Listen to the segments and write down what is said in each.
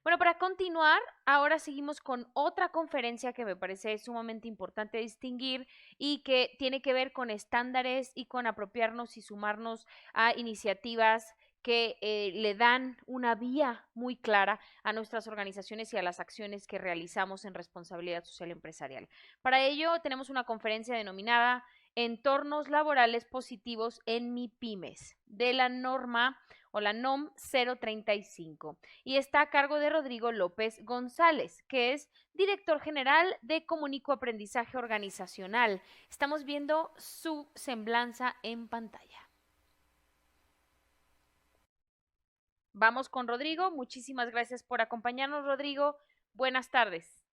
Bueno, para continuar, ahora seguimos con otra conferencia que me parece sumamente importante distinguir y que tiene que ver con estándares y con apropiarnos y sumarnos a iniciativas que le dan una vía muy clara a nuestras organizaciones y a las acciones que realizamos en responsabilidad social empresarial. Para ello, tenemos una conferencia denominada Entornos laborales positivos en MIPYMES, de la norma o la NOM 035, y está a cargo de Rodrigo López González, que es director general de Comunico Aprendizaje Organizacional. Estamos viendo su semblanza en pantalla. Vamos con Rodrigo. Muchísimas gracias por acompañarnos, Rodrigo. Buenas tardes.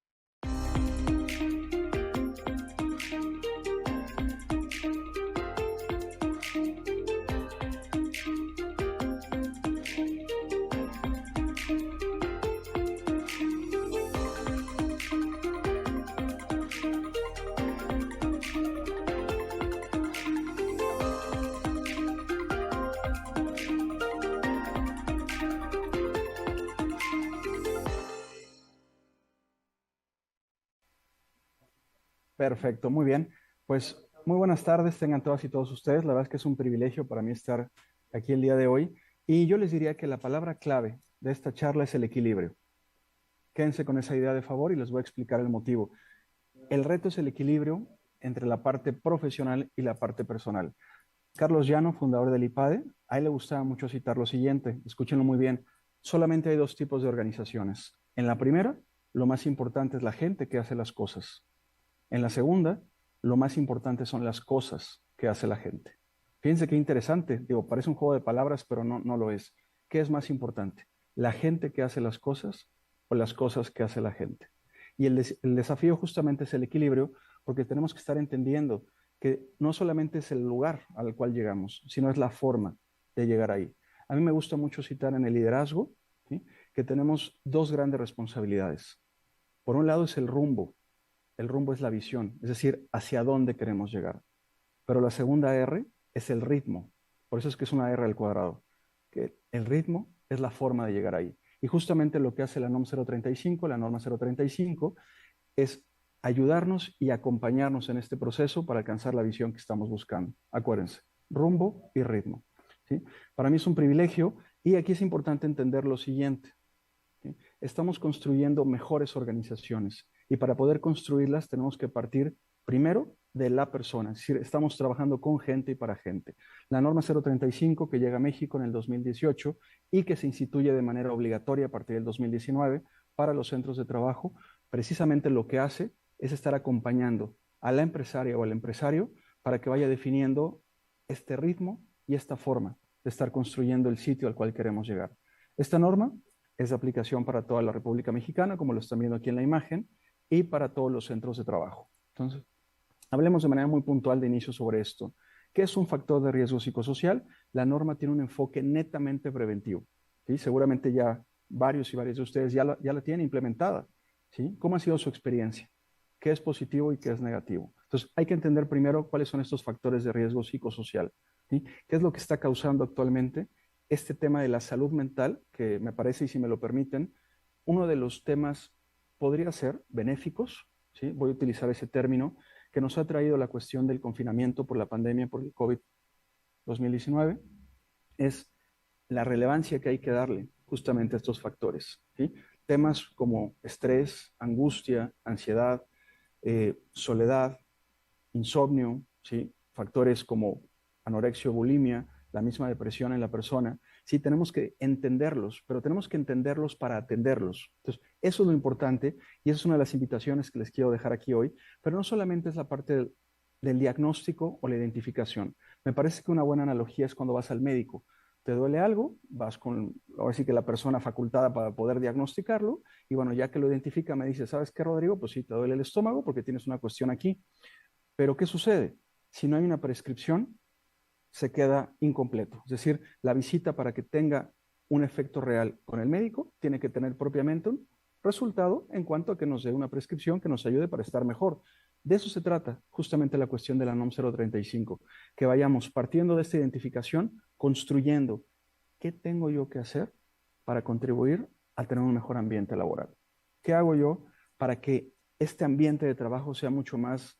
Perfecto, muy bien. Pues muy buenas tardes, tengan todas y todos ustedes. La verdad es que es un privilegio para mí estar aquí el día de hoy. Y yo les diría que la palabra clave de esta charla es el equilibrio. Quédense con esa idea de favor y les voy a explicar el motivo. El reto es el equilibrio entre la parte profesional y la parte personal. Carlos Llano, fundador del IPADE, a él le gustaba mucho citar lo siguiente, escúchenlo muy bien, solamente hay dos tipos de organizaciones. En la primera, lo más importante es la gente que hace las cosas. En la segunda, lo más importante son las cosas que hace la gente. Fíjense qué interesante, digo, parece un juego de palabras, pero no lo es. ¿Qué es más importante? ¿La gente que hace las cosas o las cosas que hace la gente? Y el desafío justamente es el equilibrio, porque tenemos que estar entendiendo que no solamente es el lugar al cual llegamos, sino es la forma de llegar ahí. A mí me gusta mucho citar en el liderazgo, ¿sí?, que tenemos dos grandes responsabilidades. Por un lado es el rumbo es la visión, es decir, hacia dónde queremos llegar. Pero la segunda R es el ritmo, por eso es que es una R al cuadrado, que el ritmo es la forma de llegar ahí. Y justamente lo que hace la NOM 035, la norma 035, es ayudarnos y acompañarnos en este proceso para alcanzar la visión que estamos buscando. Acuérdense, rumbo y ritmo, ¿sí? Para mí es un privilegio y aquí es importante entender lo siguiente, ¿sí? Estamos construyendo mejores organizaciones y para poder construirlas tenemos que partir primero de la persona, es decir, estamos trabajando con gente y para gente. La norma 035 que llega a México en el 2018 y que se instituye de manera obligatoria a partir del 2019 para los centros de trabajo, precisamente lo que hace es estar acompañando a la empresaria o al empresario para que vaya definiendo este ritmo y esta forma de estar construyendo el sitio al cual queremos llegar. Esta norma es de aplicación para toda la República Mexicana, como lo están viendo aquí en la imagen, y para todos los centros de trabajo. Entonces, hablemos de manera muy puntual de inicio sobre esto. ¿Qué es un factor de riesgo psicosocial? La norma tiene un enfoque netamente preventivo, ¿sí? Seguramente ya varios y varias de ustedes ya la tienen implementada, ¿sí? ¿Cómo ha sido su experiencia? ¿Qué es positivo y qué es negativo? Entonces, hay que entender primero cuáles son estos factores de riesgo psicosocial, ¿sí? ¿Qué es lo que está causando actualmente este tema de la salud mental? Que me parece, y si me lo permiten, uno de los temas podría ser benéficos, ¿sí? Voy a utilizar ese término, que nos ha traído la cuestión del confinamiento por la pandemia, por el COVID-2019, es la relevancia que hay que darle justamente a estos factores, ¿sí? Temas como estrés, angustia, ansiedad, soledad, insomnio, ¿sí? Factores como anorexia, bulimia, la misma depresión en la persona. Sí, tenemos que entenderlos, pero tenemos que entenderlos para atenderlos. Entonces, eso es lo importante y esa es una de las invitaciones que les quiero dejar aquí hoy, pero no solamente es la parte del diagnóstico o la identificación. Me parece que una buena analogía es cuando vas al médico. Te duele algo, vas con, ahora sí que la persona facultada para poder diagnosticarlo, y bueno, ya que lo identifica, me dice, ¿sabes qué, Rodrigo? Pues sí, te duele el estómago porque tienes una cuestión aquí. Pero ¿qué sucede? Si no hay una prescripción, se queda incompleto. Es decir, la visita para que tenga un efecto real con el médico tiene que tener propiamente un resultado en cuanto a que nos dé una prescripción que nos ayude para estar mejor. De eso se trata justamente la cuestión de la NOM 035, que vayamos partiendo de esta identificación, construyendo qué tengo yo que hacer para contribuir a tener un mejor ambiente laboral. ¿Qué hago yo para que este ambiente de trabajo sea mucho más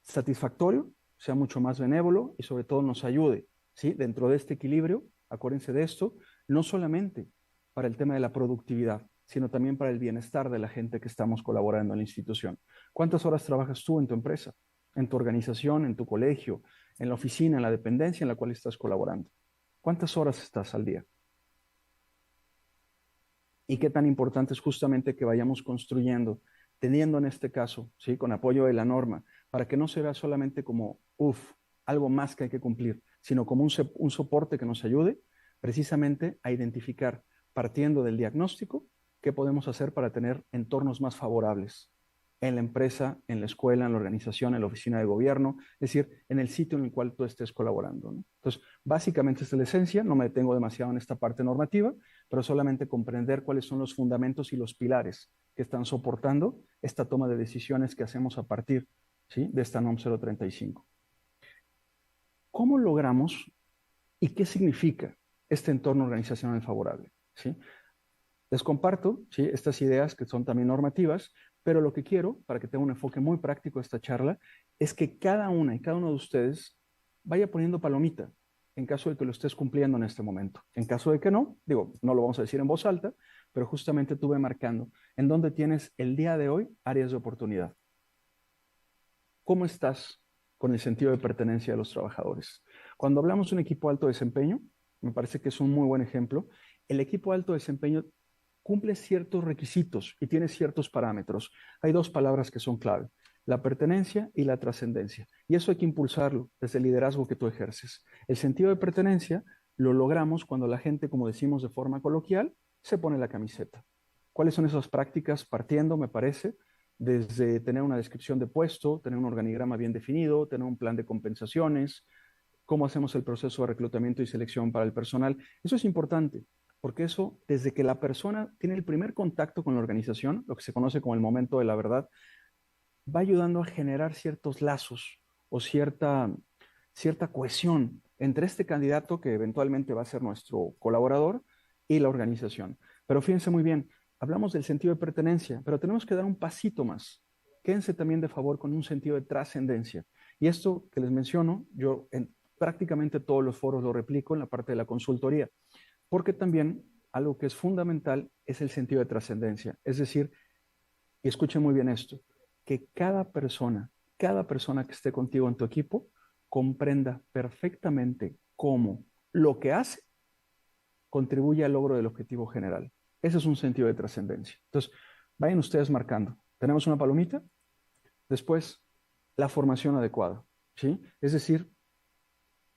satisfactorio, sea mucho más benévolo y sobre todo nos ayude, ¿sí? Dentro de este equilibrio, acuérdense de esto, no solamente para el tema de la productividad, sino también para el bienestar de la gente que estamos colaborando en la institución. ¿Cuántas horas trabajas tú en tu empresa, en tu organización, en tu colegio, en la oficina, en la dependencia en la cual estás colaborando? ¿Cuántas horas estás al día? Y qué tan importante es justamente que vayamos construyendo, teniendo en este caso, ¿sí? Con apoyo de la norma, para que no se vea solamente como, algo más que hay que cumplir, sino como un soporte que nos ayude precisamente a identificar, partiendo del diagnóstico, qué podemos hacer para tener entornos más favorables en la empresa, en la escuela, en la organización, en la oficina de gobierno, es decir, en el sitio en el cual tú estés colaborando, ¿no? Entonces, básicamente esta es la esencia, no me detengo demasiado en esta parte normativa, pero solamente comprender cuáles son los fundamentos y los pilares que están soportando esta toma de decisiones que hacemos a partir, ¿sí? De esta NOM 035. ¿Cómo logramos y qué significa este entorno organizacional favorable? ¿Sí? Les comparto, ¿sí? Estas ideas que son también normativas, pero lo que quiero, para que tenga un enfoque muy práctico esta charla, es que cada una y cada uno de ustedes vaya poniendo palomita en caso de que lo estés cumpliendo en este momento. En caso de que no, digo, no lo vamos a decir en voz alta, pero justamente tú ve marcando en dónde tienes el día de hoy áreas de oportunidad. ¿Cómo estás con el sentido de pertenencia de los trabajadores? Cuando hablamos de un equipo de alto desempeño, me parece que es un muy buen ejemplo. El equipo de alto desempeño cumple ciertos requisitos y tiene ciertos parámetros. Hay dos palabras que son clave: la pertenencia y la trascendencia. Y eso hay que impulsarlo desde el liderazgo que tú ejerces. El sentido de pertenencia lo logramos cuando la gente, como decimos de forma coloquial, se pone la camiseta. ¿Cuáles son esas prácticas? Partiendo, me parece, desde tener una descripción de puesto, tener un organigrama bien definido, tener un plan de compensaciones, cómo hacemos el proceso de reclutamiento y selección para el personal. Eso es importante, porque eso, desde que la persona tiene el primer contacto con la organización, lo que se conoce como el momento de la verdad, va ayudando a generar ciertos lazos o cierta cohesión entre este candidato que eventualmente va a ser nuestro colaborador y la organización. Pero fíjense muy bien, hablamos del sentido de pertenencia, pero tenemos que dar un pasito más. Quédense también de favor con un sentido de trascendencia. Y esto que les menciono, yo en prácticamente todos los foros lo replico en la parte de la consultoría, porque también algo que es fundamental es el sentido de trascendencia. Es decir, y escuchen muy bien esto, que cada persona que esté contigo en tu equipo, comprenda perfectamente cómo lo que hace contribuye al logro del objetivo general. Ese es un sentido de trascendencia. Entonces, vayan ustedes marcando. Tenemos una palomita. Después, la formación adecuada, ¿sí? Es decir,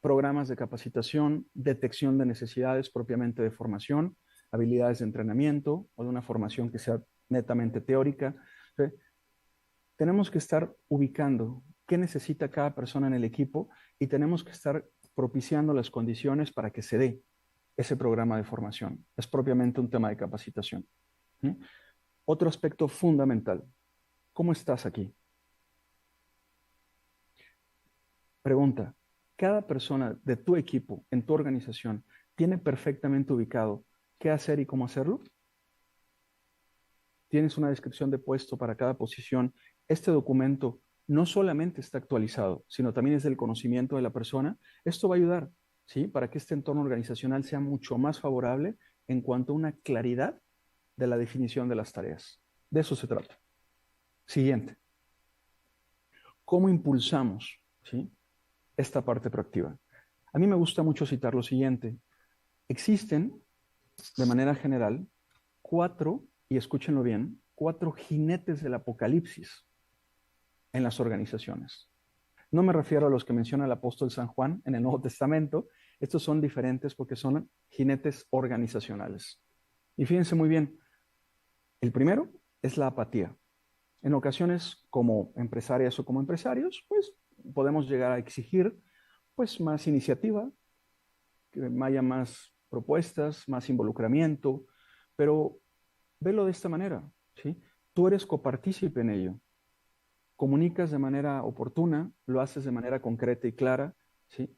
programas de capacitación, detección de necesidades propiamente de formación, habilidades de entrenamiento o de una formación que sea netamente teórica. ¿Sí? Tenemos que estar ubicando qué necesita cada persona en el equipo y tenemos que estar propiciando las condiciones para que se dé ese programa de formación. Es propiamente un tema de capacitación. ¿Sí? Otro aspecto fundamental, ¿cómo estás aquí? Pregunta, ¿cada persona de tu equipo, en tu organización, tiene perfectamente ubicado qué hacer y cómo hacerlo? ¿Tienes una descripción de puesto para cada posición? Este documento no solamente está actualizado, sino también es del conocimiento de la persona. Esto va a ayudar, ¿sí? Para que este entorno organizacional sea mucho más favorable en cuanto a una claridad de la definición de las tareas. De eso se trata. Siguiente. ¿Cómo impulsamos, ¿sí? Esta parte proactiva? A mí me gusta mucho citar lo siguiente. Existen, de manera general, cuatro, y escúchenlo bien, cuatro jinetes del apocalipsis en las organizaciones. No me refiero a los que menciona el apóstol San Juan en el Nuevo Testamento. Estos son diferentes porque son jinetes organizacionales. Y fíjense muy bien, el primero es la apatía. En ocasiones, como empresarias o como empresarios, pues podemos llegar a exigir pues más iniciativa, que haya más propuestas, más involucramiento, pero velo de esta manera, ¿sí? Tú eres copartícipe en ello, comunicas de manera oportuna, lo haces de manera concreta y clara, ¿sí?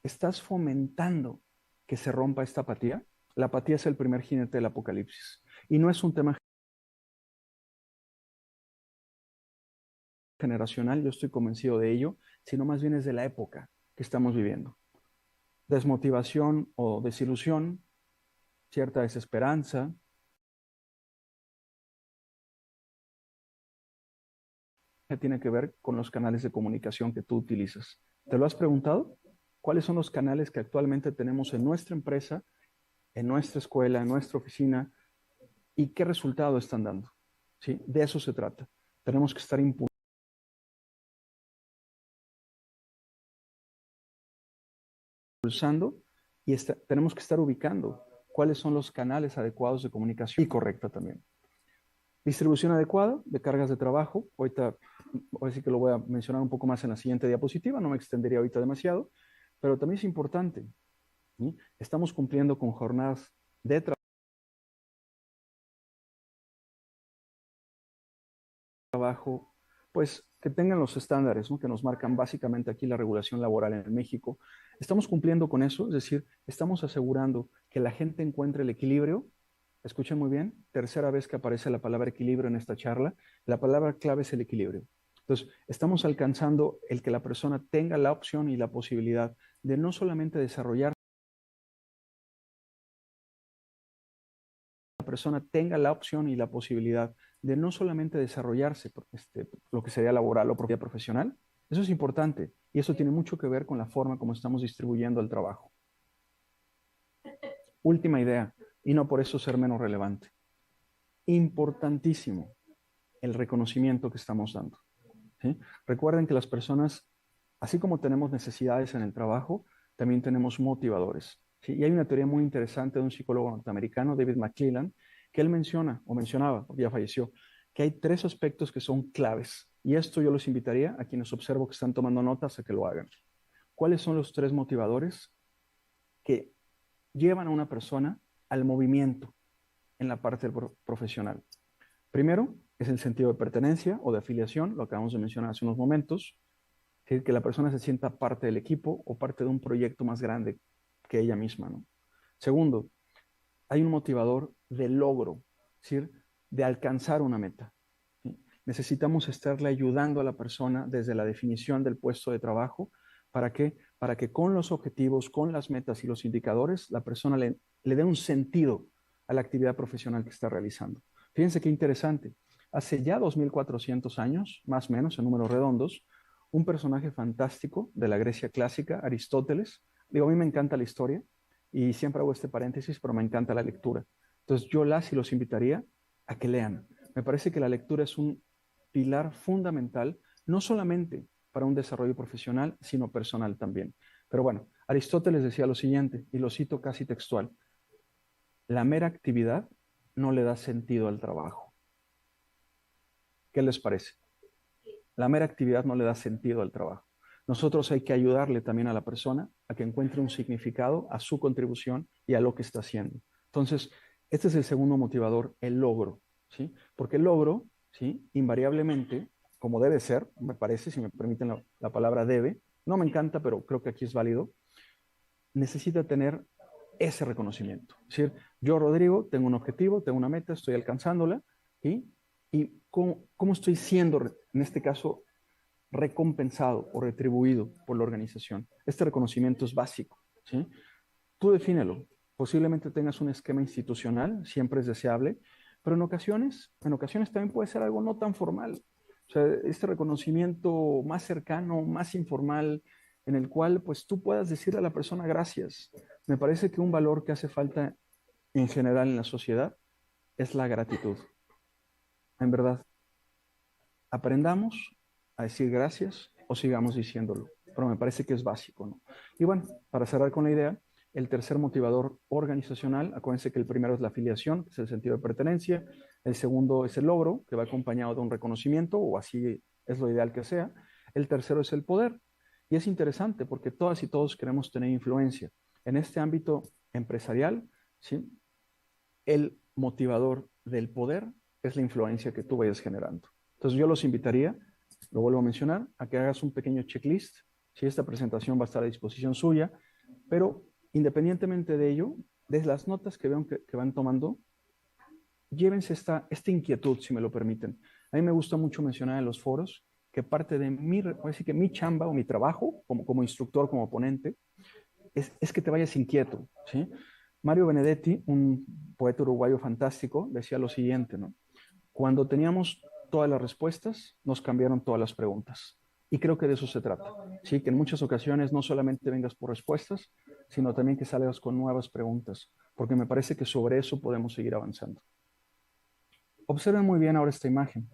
Estás fomentando que se rompa esta apatía. La apatía es el primer jinete del apocalipsis. Y no es un tema generacional, yo estoy convencido de ello, sino más bien es de la época que estamos viviendo. Desmotivación o desilusión, cierta desesperanza, que tiene que ver con los canales de comunicación que tú utilizas. ¿Te lo has preguntado? ¿Cuáles son los canales que actualmente tenemos en nuestra empresa, en nuestra escuela, en nuestra oficina y qué resultado están dando? ¿Sí? De eso se trata. Tenemos que estar impulsando y tenemos que estar ubicando cuáles son los canales adecuados de comunicación y correcta también. Distribución adecuada de cargas de trabajo. Ahorita sí que lo voy a mencionar un poco más en la siguiente diapositiva, no me extendería ahorita demasiado, pero también es importante. ¿Sí? Estamos cumpliendo con jornadas de trabajo, pues que tengan los estándares, ¿no? Que nos marcan básicamente aquí la regulación laboral en México. Estamos cumpliendo con eso, es decir, estamos asegurando que la gente encuentre el equilibrio. Escuchen muy bien, tercera vez que aparece la palabra equilibrio en esta charla, la palabra clave es el equilibrio. Entonces, estamos alcanzando el que la persona tenga la opción y la posibilidad de no solamente desarrollar, la persona tenga la opción y la posibilidad de no solamente desarrollarse, lo que sería laboral o propia profesional. Eso es importante y eso tiene mucho que ver con la forma como estamos distribuyendo el trabajo. Última idea, y no por eso ser menos relevante. Importantísimo el reconocimiento que estamos dando. ¿Sí? Recuerden que las personas, así como tenemos necesidades en el trabajo, también tenemos motivadores. ¿Sí? Y hay una teoría muy interesante de un psicólogo norteamericano, David McClelland, que él menciona, o mencionaba, porque ya falleció, que hay tres aspectos que son claves. Y esto yo los invitaría a quienes observo que están tomando notas a que lo hagan. ¿Cuáles son los tres motivadores que llevan a una persona al movimiento en la parte profesional? Primero, es el sentido de pertenencia o de afiliación, lo acabamos de mencionar hace unos momentos, que la persona se sienta parte del equipo o parte de un proyecto más grande que ella misma, ¿no? Segundo, hay un motivador de logro, es decir, de alcanzar una meta. ¿Sí? Necesitamos estarle ayudando a la persona desde la definición del puesto de trabajo. ¿Para qué? Para que con los objetivos, con las metas y los indicadores, la persona le dé un sentido a la actividad profesional que está realizando. Fíjense qué interesante. Hace ya 2400 años, más o menos en números redondos, un personaje fantástico de la Grecia clásica, Aristóteles. Digo, a mí me encanta la historia y siempre hago este paréntesis, pero me encanta la lectura. Entonces yo las y los invitaría a que lean. Me parece que la lectura es un pilar fundamental, no solamente para un desarrollo profesional, sino personal también. Pero bueno, Aristóteles decía lo siguiente, y lo cito casi textual: la mera actividad no le da sentido al trabajo. ¿Qué les parece? La mera actividad no le da sentido al trabajo. Nosotros hay que ayudarle también a la persona a que encuentre un significado a su contribución y a lo que está haciendo. Entonces, este es el segundo motivador, el logro, ¿sí? Porque el logro, ¿sí? Invariablemente, como debe ser, me parece, si me permiten la palabra debe, no me encanta, pero creo que aquí es válido, necesita tener ese reconocimiento. Es decir, yo, Rodrigo, tengo un objetivo, tengo una meta, estoy alcanzándola, ¿sí? Y cómo estoy siendo, en este caso, recompensado o retribuido por la organización. Este reconocimiento es básico, ¿sí? Tú defínelo. Posiblemente tengas un esquema institucional, siempre es deseable, pero en ocasiones también puede ser algo no tan formal. O sea, este reconocimiento más cercano, más informal, en el cual pues tú puedas decirle a la persona gracias. Me parece que un valor que hace falta en general en la sociedad es la gratitud. En verdad, aprendamos a decir gracias o sigamos diciéndolo, pero me parece que es básico, ¿no? Y bueno, para cerrar con la idea, el tercer motivador organizacional, acuérdense que el primero es la afiliación, que es el sentido de pertenencia, el segundo es el logro, que va acompañado de un reconocimiento, o así es lo ideal que sea, el tercero es el poder. Y es interesante porque todas y todos queremos tener influencia. En este ámbito empresarial, ¿sí? El motivador del poder es la influencia que tú vayas generando. Entonces yo los invitaría, lo vuelvo a mencionar, a que hagas un pequeño checklist. Si esta presentación va a estar a disposición suya, pero independientemente de ello, de las notas que vean que van tomando, llévense esta inquietud, si me lo permiten. A mí me gusta mucho mencionar en los foros que parte de así que mi chamba o mi trabajo como instructor, como ponente, es que te vayas inquieto, ¿sí? Mario Benedetti, un poeta uruguayo fantástico, decía lo siguiente, ¿no? Cuando teníamos todas las respuestas, nos cambiaron todas las preguntas. Y creo que de eso se trata, ¿sí? Que en muchas ocasiones no solamente vengas por respuestas, sino también que salgas con nuevas preguntas, porque me parece que sobre eso podemos seguir avanzando. Observen muy bien ahora esta imagen.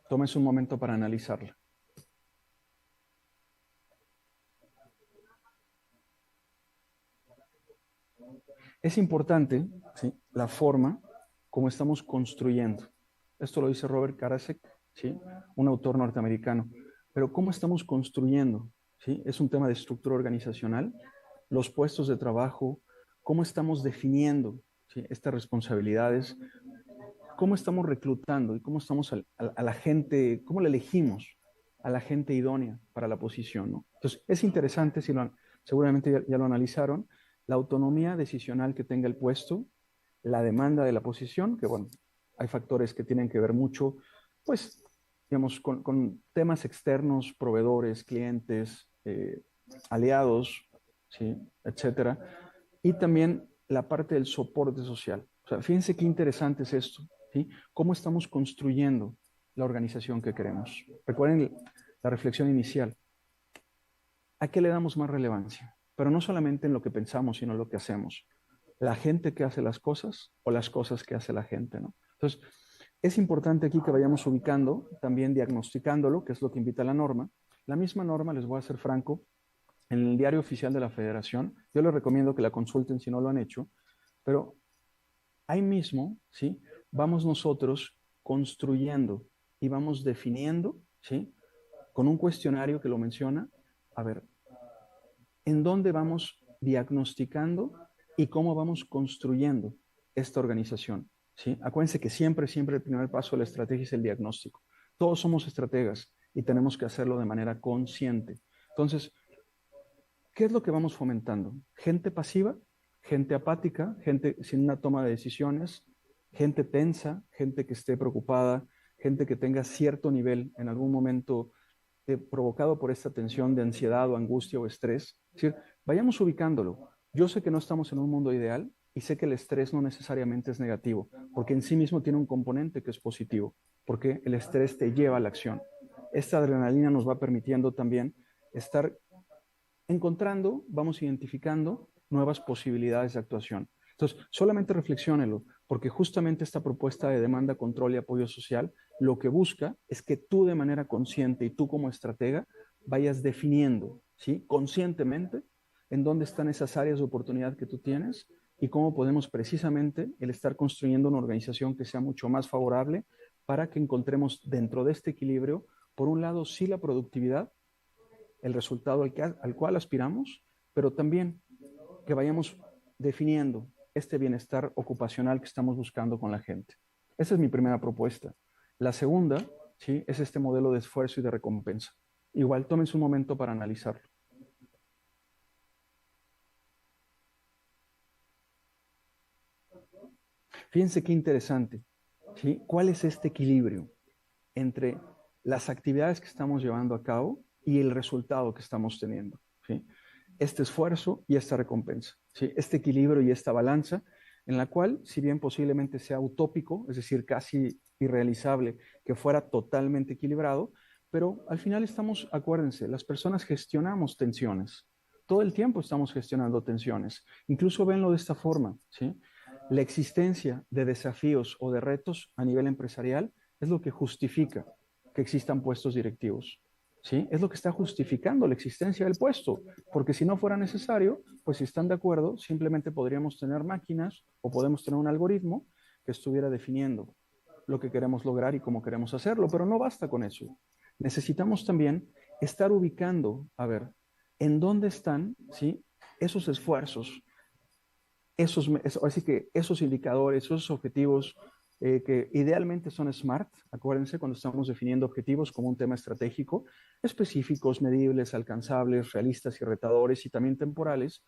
Tómense un momento para analizarla. Es importante, ¿sí?, la forma como estamos construyendo. Esto lo dice Robert Karasek, ¿sí?, un autor norteamericano. Pero ¿cómo estamos construyendo? ¿Sí? Es un tema de estructura organizacional, los puestos de trabajo, cómo estamos definiendo, ¿sí?, estas responsabilidades, cómo estamos reclutando y cómo estamos a la gente, cómo le elegimos a la gente idónea para la posición, ¿no? Entonces, es interesante, seguramente ya lo analizaron, la autonomía decisional que tenga el puesto, la demanda de la posición, que bueno, hay factores que tienen que ver mucho, pues, digamos, con temas externos, proveedores, clientes, aliados, ¿sí?, etcétera. Y también la parte del soporte social. O sea, fíjense qué interesante es esto, ¿sí? Cómo estamos construyendo la organización que queremos. Recuerden la reflexión inicial. ¿A qué le damos más relevancia? Pero no solamente en lo que pensamos, sino en lo que hacemos. La gente que hace las cosas o las cosas que hace la gente, ¿no? Entonces, es importante aquí que vayamos ubicando, también diagnosticándolo, que es lo que invita la norma. La misma norma, les voy a ser franco, en el diario oficial de la Federación, yo les recomiendo que la consulten si no lo han hecho, pero ahí mismo, ¿sí?, vamos nosotros construyendo y vamos definiendo, ¿sí?, con un cuestionario que lo menciona, a ver, en dónde vamos diagnosticando y cómo vamos construyendo esta organización, ¿sí? Acuérdense que siempre, siempre el primer paso de la estrategia es el diagnóstico. Todos somos estrategas y tenemos que hacerlo de manera consciente. Entonces, ¿qué es lo que vamos fomentando? Gente pasiva, gente apática, gente sin una toma de decisiones, gente tensa, gente que esté preocupada, gente que tenga cierto nivel en algún momento provocado por esta tensión de ansiedad o angustia o estrés. Es decir, vayamos ubicándolo. Yo sé que no estamos en un mundo ideal y sé que el estrés no necesariamente es negativo, porque en sí mismo tiene un componente que es positivo, porque el estrés te lleva a la acción. Esta adrenalina nos va permitiendo también estar encontrando, vamos identificando nuevas posibilidades de actuación. Entonces, solamente reflexiónelo, porque justamente esta propuesta de demanda, control y apoyo social lo que busca es que tú de manera consciente y tú como estratega vayas definiendo, ¿sí?, conscientemente en dónde están esas áreas de oportunidad que tú tienes y cómo podemos precisamente el estar construyendo una organización que sea mucho más favorable para que encontremos dentro de este equilibrio, por un lado, sí la productividad, el resultado al cual aspiramos, pero también que vayamos definiendo este bienestar ocupacional que estamos buscando con la gente. Esa es mi primera propuesta. La segunda, ¿sí?, es este modelo de esfuerzo y de recompensa. Igual tómense un momento para analizarlo. Fíjense qué interesante, ¿sí? ¿Cuál es este equilibrio entre las actividades que estamos llevando a cabo y el resultado que estamos teniendo, ¿sí? Este esfuerzo y esta recompensa, ¿sí? Este equilibrio y esta balanza en la cual, si bien posiblemente sea utópico, es decir, casi irrealizable que fuera totalmente equilibrado, pero al final estamos, acuérdense, las personas gestionamos tensiones. Todo el tiempo estamos gestionando tensiones. Incluso venlo de esta forma, ¿sí? La existencia de desafíos o de retos a nivel empresarial es lo que justifica que existan puestos directivos. ¿Sí? Es lo que está justificando la existencia del puesto, porque si no fuera necesario, pues si están de acuerdo, simplemente podríamos tener máquinas o podemos tener un algoritmo que estuviera definiendo lo que queremos lograr y cómo queremos hacerlo, pero no basta con eso. Necesitamos también estar ubicando, a ver, en dónde están, ¿sí?, esos esfuerzos, así que esos indicadores, esos objetivos que idealmente son SMART, acuérdense cuando estamos definiendo objetivos como un tema estratégico, específicos, medibles, alcanzables, realistas y retadores y también temporales,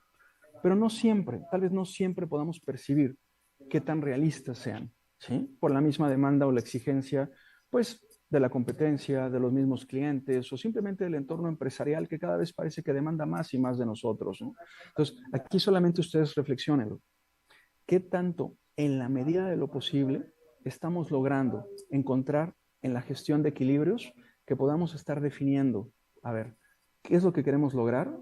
pero no siempre, tal vez no siempre podamos percibir qué tan realistas sean, ¿sí? Por la misma demanda o la exigencia, pues, de la competencia, de los mismos clientes o simplemente del entorno empresarial que cada vez parece que demanda más y más de nosotros, ¿no? Entonces, aquí solamente ustedes reflexionen. ¿Qué tanto, en la medida de lo posible, estamos logrando encontrar en la gestión de equilibrios que podamos estar definiendo? A ver, ¿qué es lo que queremos lograr?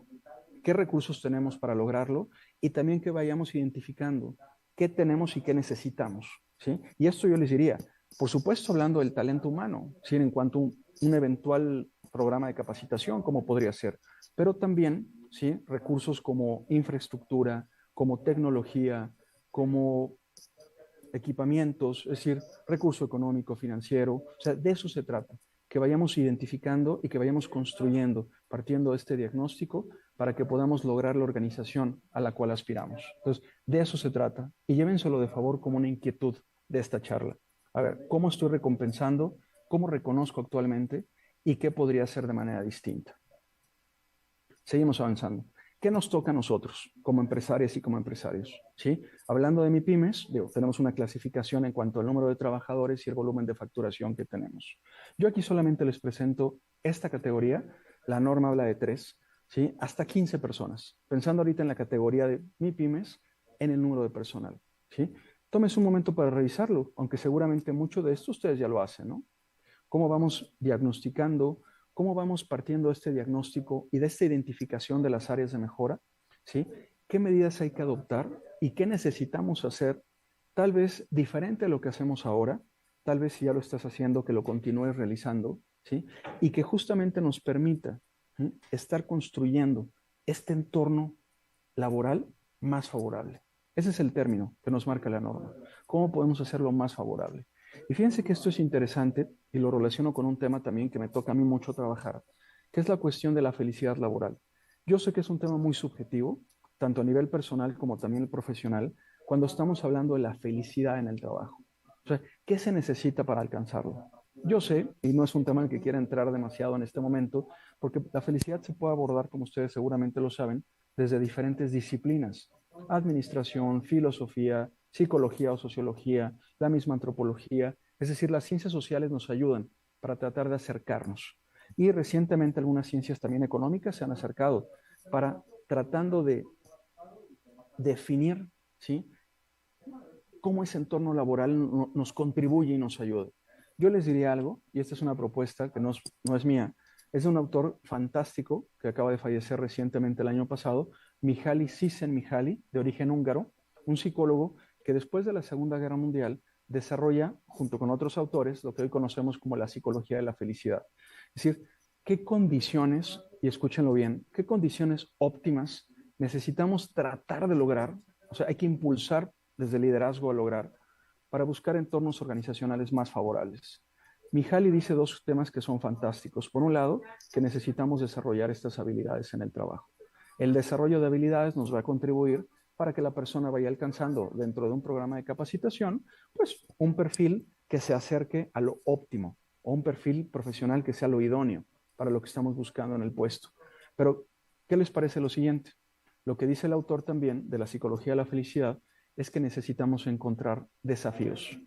¿Qué recursos tenemos para lograrlo? Y también que vayamos identificando qué tenemos y qué necesitamos, ¿sí? Y esto yo les diría, por supuesto, hablando del talento humano, ¿sí? En cuanto a un eventual programa de capacitación, como podría ser, pero también, ¿sí? Recursos como infraestructura, como tecnología, como equipamientos, es decir, recurso económico, financiero, o sea, de eso se trata, que vayamos identificando y que vayamos construyendo, partiendo de este diagnóstico, para que podamos lograr la organización a la cual aspiramos. Entonces, de eso se trata y llévenselo de favor como una inquietud de esta charla. A ver, ¿cómo estoy recompensando? ¿Cómo reconozco actualmente? ¿Y qué podría hacer de manera distinta? Seguimos avanzando. ¿Qué nos toca a nosotros como empresarias y como empresarios? ¿Sí? Hablando de MIPYMES, tenemos una clasificación en cuanto al número de trabajadores y el volumen de facturación que tenemos. Yo aquí solamente les presento esta categoría. La norma habla de 3, ¿sí? Hasta 15 personas. Pensando ahorita en la categoría de MIPYMES, en el número de personal, ¿sí? Tómese un momento para revisarlo, aunque seguramente mucho de esto ustedes ya lo hacen, ¿no? ¿Cómo vamos diagnosticando? ¿Cómo vamos partiendo de este diagnóstico y de esta identificación de las áreas de mejora? ¿Sí? ¿Qué medidas hay que adoptar y qué necesitamos hacer? Tal vez diferente a lo que hacemos ahora, tal vez si ya lo estás haciendo, que lo continúes realizando, ¿sí? Y que justamente nos permita, ¿sí?, estar construyendo este entorno laboral más favorable. Ese es el término que nos marca la norma. ¿Cómo podemos hacerlo más favorable? Y fíjense que esto es interesante y lo relaciono con un tema también que me toca a mí mucho trabajar, que es la cuestión de la felicidad laboral. Yo sé que es un tema muy subjetivo, tanto a nivel personal como también el profesional, cuando estamos hablando de la felicidad en el trabajo. O sea, ¿qué se necesita para alcanzarlo? Yo sé, y no es un tema en el que quiera entrar demasiado en este momento, porque la felicidad se puede abordar, como ustedes seguramente lo saben, desde diferentes disciplinas: administración, filosofía, psicología o sociología, la misma antropología. Es decir, las ciencias sociales nos ayudan para tratar de acercarnos. Y recientemente algunas ciencias también económicas se han acercado para tratando de definir, ¿sí?, cómo ese entorno laboral nos contribuye y nos ayuda. Yo les diría algo, y esta es una propuesta que no es mía, es de un autor fantástico que acaba de fallecer recientemente el año pasado, Mihaly Csikszentmihalyi, de origen húngaro, un psicólogo que después de la Segunda Guerra Mundial desarrolla, junto con otros autores, lo que hoy conocemos como la psicología de la felicidad. Es decir, qué condiciones, y escúchenlo bien, qué condiciones óptimas necesitamos tratar de lograr, o sea, hay que impulsar desde el liderazgo a lograr, para buscar entornos organizacionales más favorables. Mihaly dice dos temas que son fantásticos. Por un lado, que necesitamos desarrollar estas habilidades en el trabajo. El desarrollo de habilidades nos va a contribuir para que la persona vaya alcanzando dentro de un programa de capacitación, pues un perfil que se acerque a lo óptimo o un perfil profesional que sea lo idóneo para lo que estamos buscando en el puesto. Pero, ¿qué les parece lo siguiente? Lo que dice el autor también de la psicología de la felicidad es que necesitamos encontrar desafíos.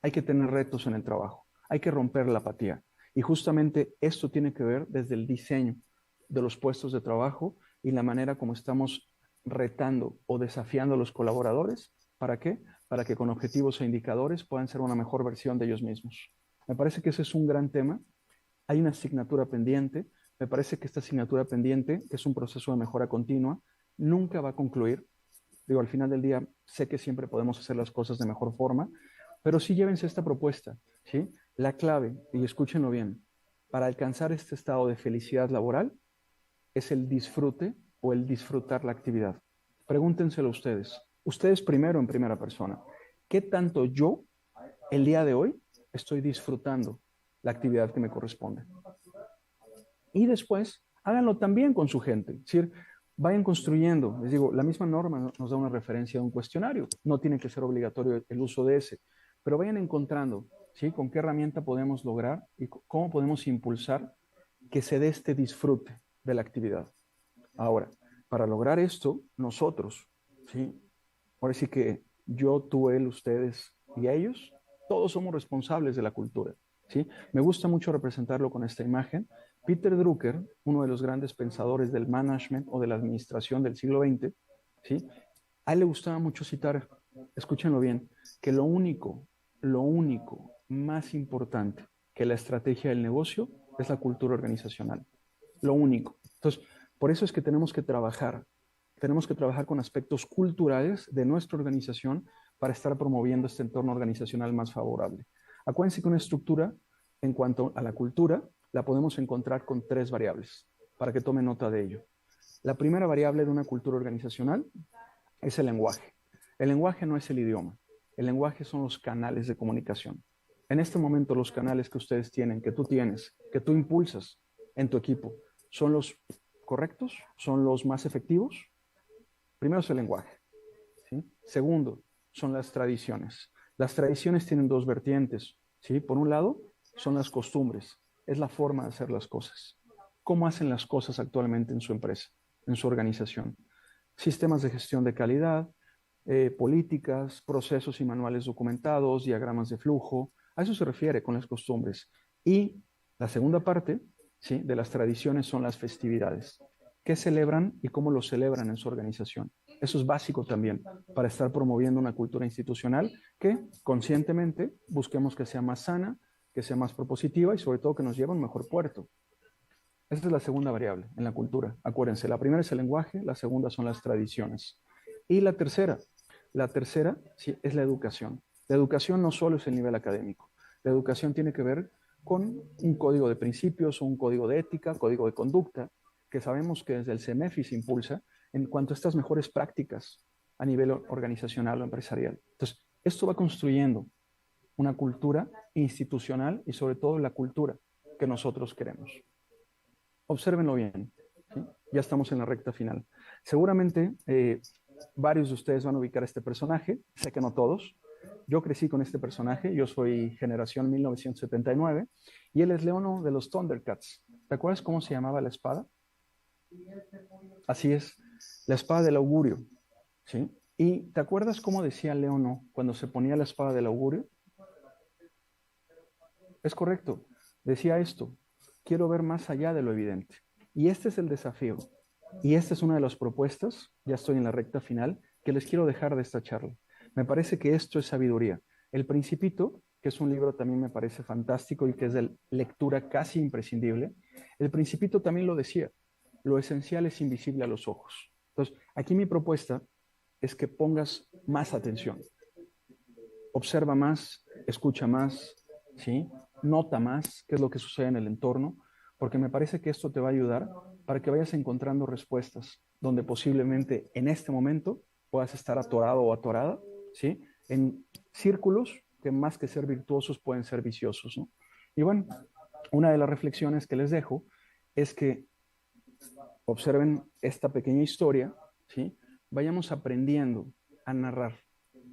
Hay que tener retos en el trabajo. Hay que romper la apatía. Y justamente esto tiene que ver desde el diseño de los puestos de trabajo y la manera como estamos retando o desafiando a los colaboradores. ¿Para qué? Para que con objetivos e indicadores puedan ser una mejor versión de ellos mismos. Me parece que ese es un gran tema. Hay una asignatura pendiente. Me parece que esta asignatura pendiente, que es un proceso de mejora continua, nunca va a concluir. Digo, al final del día, sé que siempre podemos hacer las cosas de mejor forma, pero sí llévense esta propuesta, ¿sí? La clave, y escúchenlo bien, para alcanzar este estado de felicidad laboral es el disfrute o el disfrutar la actividad. Pregúntenselo ustedes. Ustedes primero en primera persona. ¿Qué tanto yo, el día de hoy, estoy disfrutando la actividad que me corresponde? Y después, háganlo también con su gente. Es decir, vayan construyendo. Les digo, la misma norma nos da una referencia de un cuestionario. No tiene que ser obligatorio el uso de ese, pero vayan encontrando, ¿sí?, con qué herramienta podemos lograr y cómo podemos impulsar que se dé este disfrute de la actividad. Ahora, para lograr esto, nosotros, ¿sí?, ahora sí que yo, tú, él, ustedes y ellos, Todos somos responsables de la cultura, ¿sí? Me gusta mucho representarlo con esta imagen. Peter Drucker, uno de los grandes pensadores del management o de la administración del siglo XX, ¿sí? A él le gustaba mucho citar, escúchenlo bien, que lo único más importante que la estrategia del negocio es la cultura organizacional. Lo único. Entonces, por eso es que tenemos que trabajar con aspectos culturales de nuestra organización para estar promoviendo este entorno organizacional más favorable. Acuérdense que una estructura, en cuanto a la cultura, la podemos encontrar con 3 variables, para que tome nota de ello. La primera variable de una cultura organizacional es el lenguaje. El lenguaje no es el idioma, el lenguaje son los canales de comunicación. En este momento los canales que ustedes tienen, que tú tienes, que tú impulsas en tu equipo, ¿son los correctos? ¿Son los más efectivos? Primero es el lenguaje, ¿sí? Segundo, son las tradiciones. Las tradiciones tienen 2 vertientes, ¿sí? Por un lado, son las costumbres, es la forma de hacer las cosas. ¿Cómo hacen las cosas actualmente en su empresa, en su organización? Sistemas de gestión de calidad, políticas, procesos y manuales documentados, diagramas de flujo. A eso se refiere con las costumbres. Y la segunda parte, ¿sí?, de las tradiciones son las festividades. ¿Qué celebran y cómo lo celebran en su organización? Eso es básico también para estar promoviendo una cultura institucional que conscientemente busquemos que sea más sana, que sea más propositiva y sobre todo que nos lleve a un mejor puerto. Esa es la segunda variable en la cultura. Acuérdense, la primera es el lenguaje, la segunda son las tradiciones. Y la tercera sí, es la educación. La educación no solo es el nivel académico. La educación tiene que ver con un código de principios, un código de ética, código de conducta, que sabemos que desde el CEMEFI se impulsa en cuanto a estas mejores prácticas a nivel organizacional o empresarial. Entonces, esto va construyendo una cultura institucional y sobre todo la cultura que nosotros queremos. Obsérvenlo bien, ¿sí? Ya estamos en la recta final. Seguramente varios de ustedes van a ubicar a este personaje, sé que no todos. Yo crecí con este personaje, yo soy generación 1979 y él es Leono de los Thundercats. ¿Te acuerdas cómo se llamaba la espada? Así es, la espada del augurio, ¿sí? ¿Y te acuerdas cómo decía Leono cuando se ponía la espada del augurio? Es correcto, decía esto: quiero ver más allá de lo evidente. Y este es el desafío. Y esta es una de las propuestas, ya estoy en la recta final, que les quiero dejar de esta charla. Me parece que esto es sabiduría. El Principito, que es un libro también me parece fantástico y que es de lectura casi imprescindible, el Principito también lo decía: lo esencial es invisible a los ojos. Entonces, aquí mi propuesta es que pongas más atención. Observa más, escucha más, ¿sí? Nota más qué es lo que sucede en el entorno, porque me parece que esto te va a ayudar para que vayas encontrando respuestas donde posiblemente en este momento puedas estar atorado o atorada, ¿sí? En círculos que más que ser virtuosos pueden ser viciosos, ¿no? Y bueno, una de las reflexiones que les dejo es que observen esta pequeña historia, ¿sí? Vayamos aprendiendo a narrar,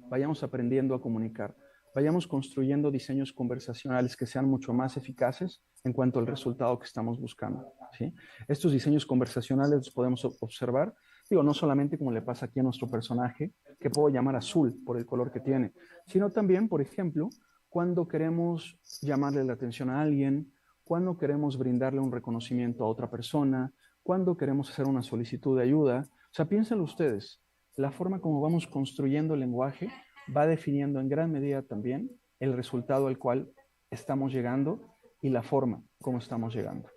vayamos aprendiendo a comunicar, vayamos construyendo diseños conversacionales que sean mucho más eficaces en cuanto al resultado que estamos buscando, ¿sí? Estos diseños conversacionales los podemos observar, digo, no solamente como le pasa aquí a nuestro personaje, que puedo llamar azul por el color que tiene, sino también, por ejemplo, cuando queremos llamarle la atención a alguien, cuando queremos brindarle un reconocimiento a otra persona, cuando queremos hacer una solicitud de ayuda. O sea, piénsenlo ustedes, la forma como vamos construyendo el lenguaje va definiendo en gran medida también el resultado al cual estamos llegando y la forma como estamos llegando.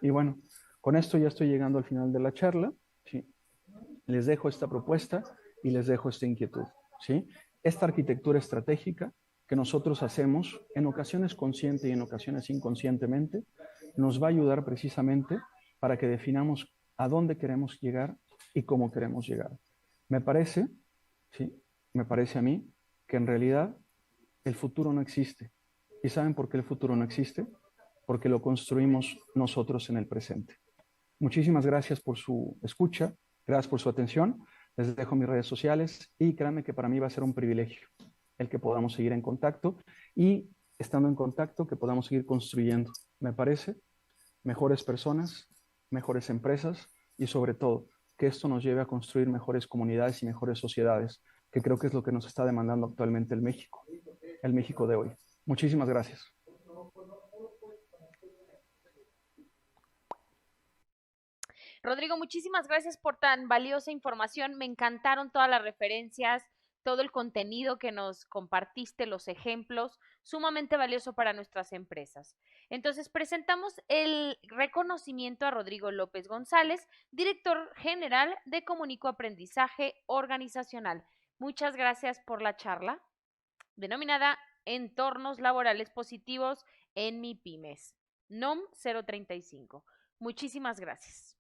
Y bueno, con esto ya estoy llegando al final de la charla, ¿sí? Les dejo esta propuesta y les dejo esta inquietud, ¿sí? Esta arquitectura estratégica que nosotros hacemos, en ocasiones consciente y en ocasiones inconscientemente, nos va a ayudar precisamente para que definamos a dónde queremos llegar y cómo queremos llegar. Me parece, ¿sí? Me parece a mí que en realidad el futuro no existe. ¿Y saben por qué el futuro no existe? Porque lo construimos nosotros en el presente. Muchísimas gracias por su escucha, gracias por su atención. Les dejo mis redes sociales y créanme que para mí va a ser un privilegio el que podamos seguir en contacto y estando en contacto que podamos seguir construyendo, me parece, mejores personas, mejores empresas y sobre todo que esto nos lleve a construir mejores comunidades y mejores sociedades, que creo que es lo que nos está demandando actualmente el México de hoy. Muchísimas gracias. Rodrigo, muchísimas gracias por tan valiosa información. Me encantaron todas las referencias, todo el contenido que nos compartiste, los ejemplos, sumamente valioso para nuestras empresas. Entonces, presentamos el reconocimiento a Rodrigo López González, director general de Comunico Aprendizaje Organizacional. Muchas gracias por la charla, denominada Entornos Laborales Positivos en MIPYMES, NOM 035. Muchísimas gracias.